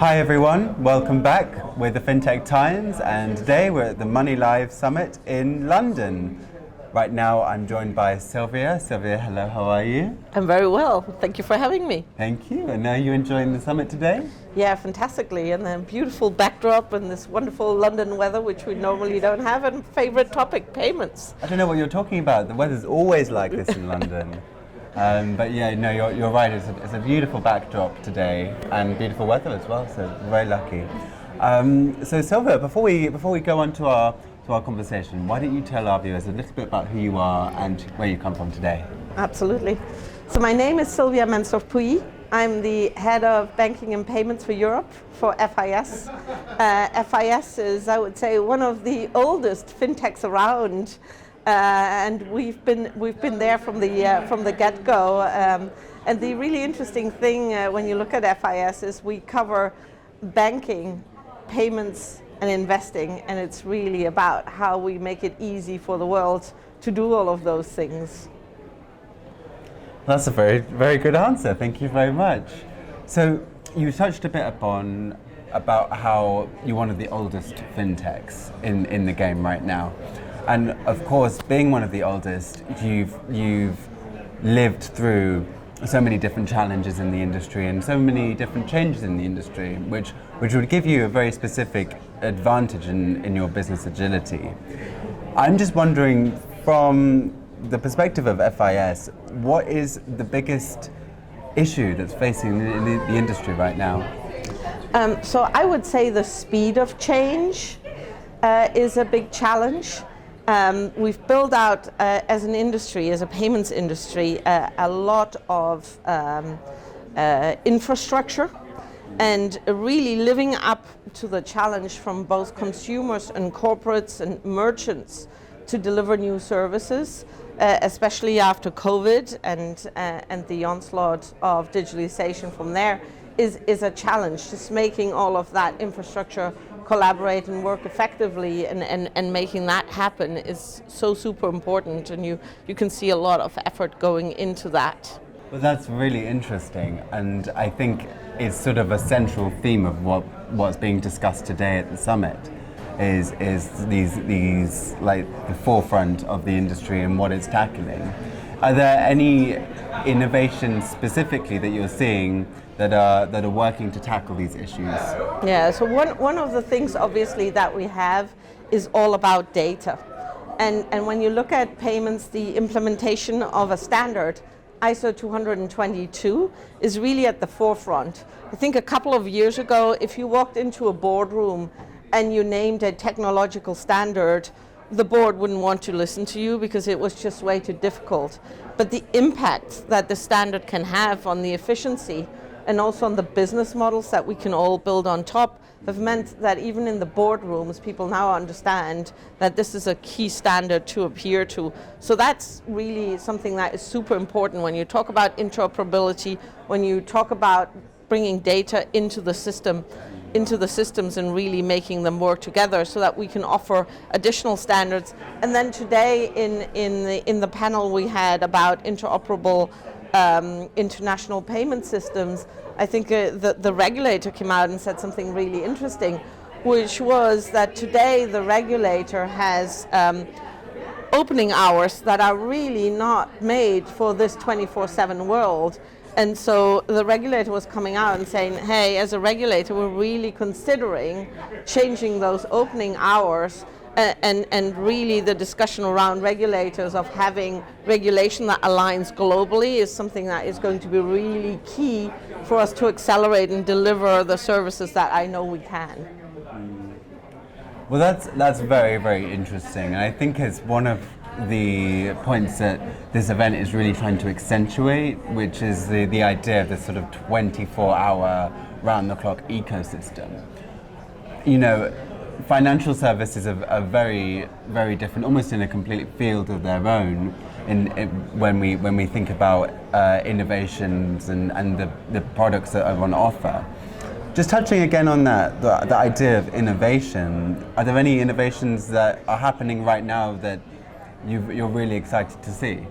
Hi everyone, welcome back. We're the FinTech Times and today we're at the MoneyLIVE Summit in London. Right now I'm joined by Silvia. Silvia, hello, how are you? I'm very well, thank you for having me. Thank you, and are you enjoying the summit today? Yeah, fantastically, and a beautiful backdrop and this wonderful London weather which we normally don't have, and favourite topic, payments. I don't know what you're talking about, the weather's always like this in London. But yeah, no, you're right, it's a beautiful backdrop today and beautiful weather as well, so we're very lucky. So Silvia, before we go on to our conversation, why don't you tell our viewers a little bit about who you are and where you come from today? Absolutely. So my name is Silvia Mensdorff-Pouilly. I'm the head of banking and payments for Europe for FIS. FIS is, I would say, one of the oldest fintechs around. And we've been there from the get-go. And the really interesting thing when you look at FIS is we cover banking, payments, and investing, and it's really about how we make it easy for the world to do all of those things. That's a very, very good answer. Thank you very much. So you touched a bit upon about how you're one of the oldest fintechs in the game right now. And of course, being one of the oldest, you've lived through so many different challenges in the industry and so many different changes in the industry, which would give you a very specific advantage in your business agility. I'm just wondering, from the perspective of FIS, what is the biggest issue that's facing the industry right now? So I would say the speed of change is a big challenge. We've built out, as an industry, as a payments industry, a lot of infrastructure, and really living up to the challenge from both consumers and corporates and merchants to deliver new services, especially after COVID and the onslaught of digitalization from there is a challenge. Just making all of that infrastructure collaborate and work effectively and making that happen is so super important, and you can see a lot of effort going into that. Well, that's really interesting, and I think it's sort of a central theme of what's being discussed today at the summit is these like the forefront of the industry and what it's tackling. Are there any innovations specifically that you're seeing that are working to tackle these issues? Yeah, so one of the things obviously that we have is all about data. And when you look at payments, the implementation of a standard, ISO 20022, is really at the forefront. I think a couple of years ago, if you walked into a boardroom and you named a technological standard, the board wouldn't want to listen to you because it was just way too difficult. But the impact that the standard can have on the efficiency and also on the business models that we can all build on top have meant that even in the boardrooms, people now understand that this is a key standard to adhere to. So that's really something that is super important when you talk about interoperability, when you talk about bringing data into the systems and really making them work together so that we can offer additional standards. And then today in the panel we had about interoperable international payment systems, I think the regulator came out and said something really interesting, which was that today the regulator has opening hours that are really not made for this 24/7 world. And so the regulator was coming out and saying, hey, as a regulator, we're really considering changing those opening hours. And really the discussion around regulators of having regulation that aligns globally is something that is going to be really key for us to accelerate and deliver the services that I know we can. Well, that's very, very interesting, and I think it's one of the points that this event is really trying to accentuate, which is the idea of this sort of 24-hour round-the-clock ecosystem. You know, financial services are very, very different, almost in a complete field of their own. When we think about innovations and the products that are on offer. Just touching again on that, the idea of innovation. Are there any innovations that are happening right now that you're really excited to see?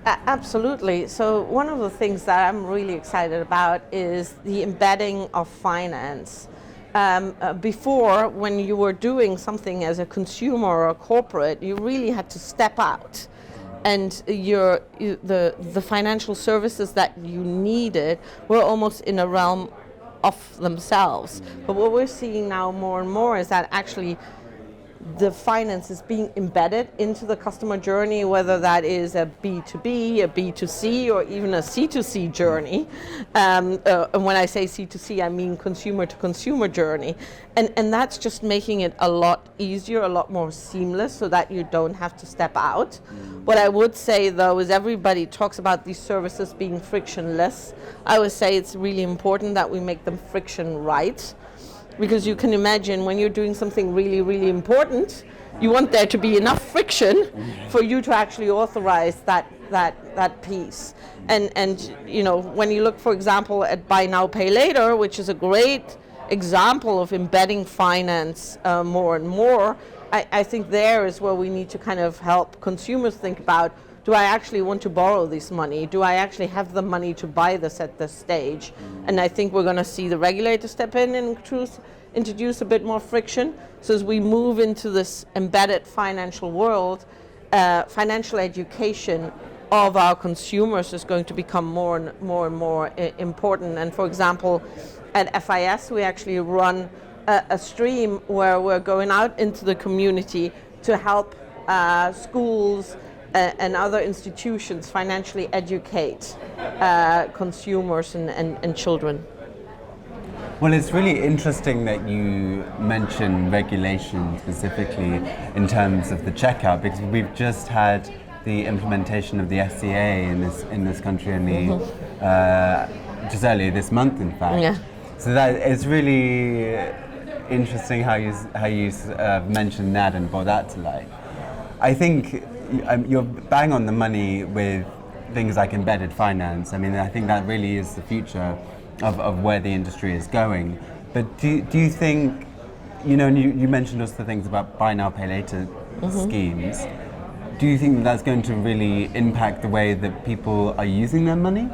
Absolutely. So one of the things that I'm really excited about is the embedding of finance. Before, when you were doing something as a consumer or a corporate, you really had to step out, and the financial services that you needed were almost in a realm of themselves. But what we're seeing now more and more is that actually the finance is being embedded into the customer journey, whether that is a B2B, a B2C, or even a C2C journey. And when I say C2C, I mean consumer to consumer journey. And that's just making it a lot easier, a lot more seamless, so that you don't have to step out. What I would say, though, is everybody talks about these services being frictionless. I would say it's really important that we make them friction right. Because you can imagine when you're doing something really, really important, you want there to be enough friction for you to actually authorize that piece. And you know, when you look, for example, at buy now, pay later, which is a great example of embedding finance more and more, I think there is where we need to kind of help consumers think about, do I actually want to borrow this money? Do I actually have the money to buy this at this stage? And I think we're going to see the regulator step in and introduce a bit more friction. So as we move into this embedded financial world, financial education of our consumers is going to become more and more important. And for example, at FIS, we actually run a stream where we're going out into the community to help schools and other institutions financially educate consumers and children. Well, it's really interesting that you mention regulation specifically in terms of the checkout, because we've just had the implementation of the SCA in this country in the just earlier this month, in fact. Yeah. So that it's really interesting how you mentioned that and brought that to light. I think you're bang on the money with things like embedded finance. I mean, I think that really is the future of where the industry is going. But do you think, you know, and you mentioned also the things about buy now, pay later schemes. Do you think that's going to really impact the way that people are using their money?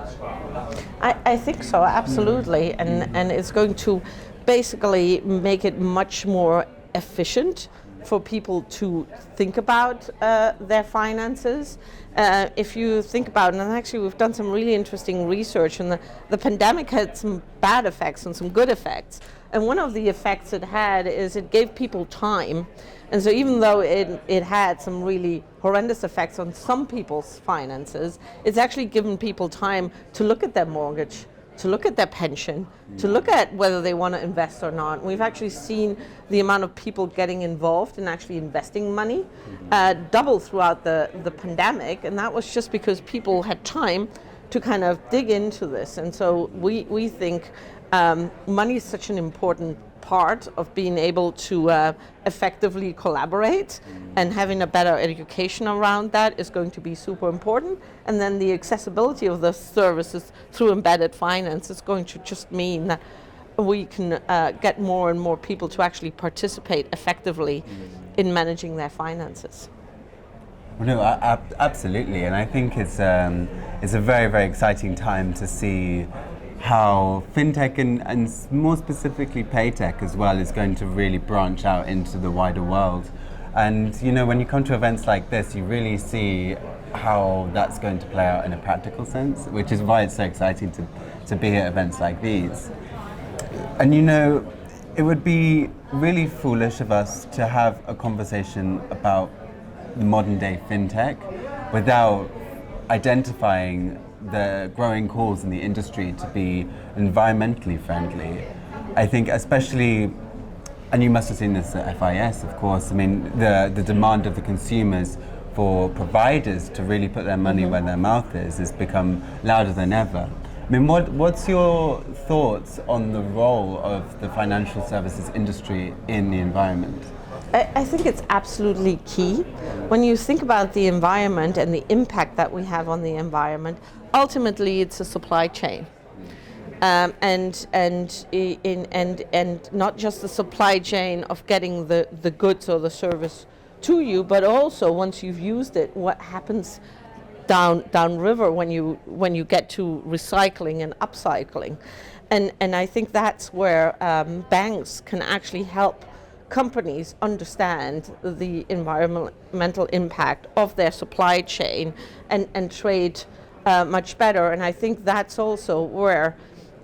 I think so, absolutely. And it's going to basically make it much more efficient for people to think about their finances. If you think about it, and actually we've done some really interesting research, and the pandemic had some bad effects and some good effects. And one of the effects it had is it gave people time. And so even though it had some really horrendous effects on some people's finances, it's actually given people time to look at their mortgage, to look at their pension, to look at whether they want to invest or not. We've actually seen the amount of people getting involved in actually investing money double throughout the pandemic, and that was just because people had time to kind of dig into this. And so we think money is such an important part of being able to effectively collaborate, and having a better education around that is going to be super important. And then the accessibility of the services through embedded finance is going to just mean that we can get more and more people to actually participate effectively in managing their finances. Well, no, absolutely, and I think it's a very, very exciting time to see how fintech and more specifically paytech as well is going to really branch out into the wider world. And you know, when you come to events like this, you really see how that's going to play out in a practical sense, which is why it's so exciting to be at events like these. And you know, it would be really foolish of us to have a conversation about the modern day fintech without identifying the growing calls in the industry to be environmentally friendly. I think especially, and you must have seen this at FIS, of course, I mean, the demand of the consumers for providers to really put their money where their mouth is has become louder than ever. I mean, what's your thoughts on the role of the financial services industry in the environment? I think it's absolutely key. When you think about the environment and the impact that we have on the environment, ultimately it's a supply chain. And not just the supply chain of getting the goods or the service to you, but also once you've used it, what happens downriver when you get to recycling and upcycling, and I think that's where banks can actually help companies understand the environmental impact of their supply chain and trade much better. And I think that's also where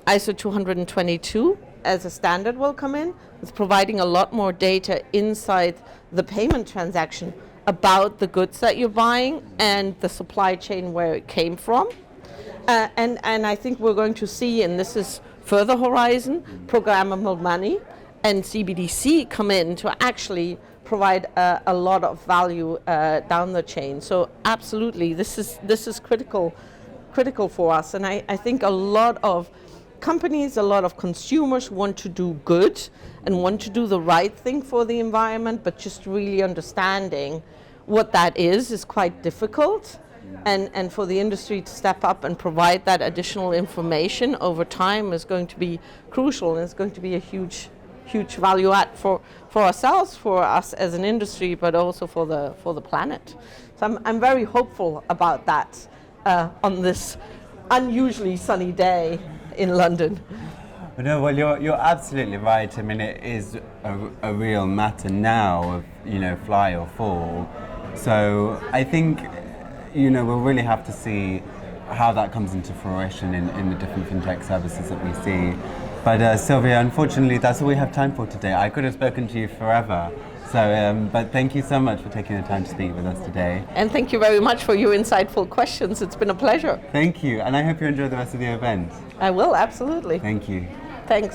ISO 222 as a standard will come in, with providing a lot more data inside the payment transaction about the goods that you're buying and the supply chain where it came from. And I think we're going to see, and this is further horizon, programmable money and CBDC come in to actually provide a lot of value down the chain. So absolutely, this is critical for us. And I think a lot of companies, a lot of consumers want to do good and want to do the right thing for the environment, but just really understanding what that is quite difficult. And for the industry to step up and provide that additional information over time is going to be crucial, and it's going to be a huge value add for ourselves, for us as an industry, but also for the planet. So I'm very hopeful about that on this unusually sunny day in London. No, well, you're absolutely right. I mean, it is a real matter now of, fly or fall. So I think, we'll really have to see how that comes into fruition in the different fintech services that we see. But Silvia, unfortunately, that's all we have time for today. I could have spoken to you forever. So, but thank you so much for taking the time to speak with us today. And thank you very much for your insightful questions. It's been a pleasure. Thank you, and I hope you enjoy the rest of the event. I will, absolutely. Thank you. Thanks.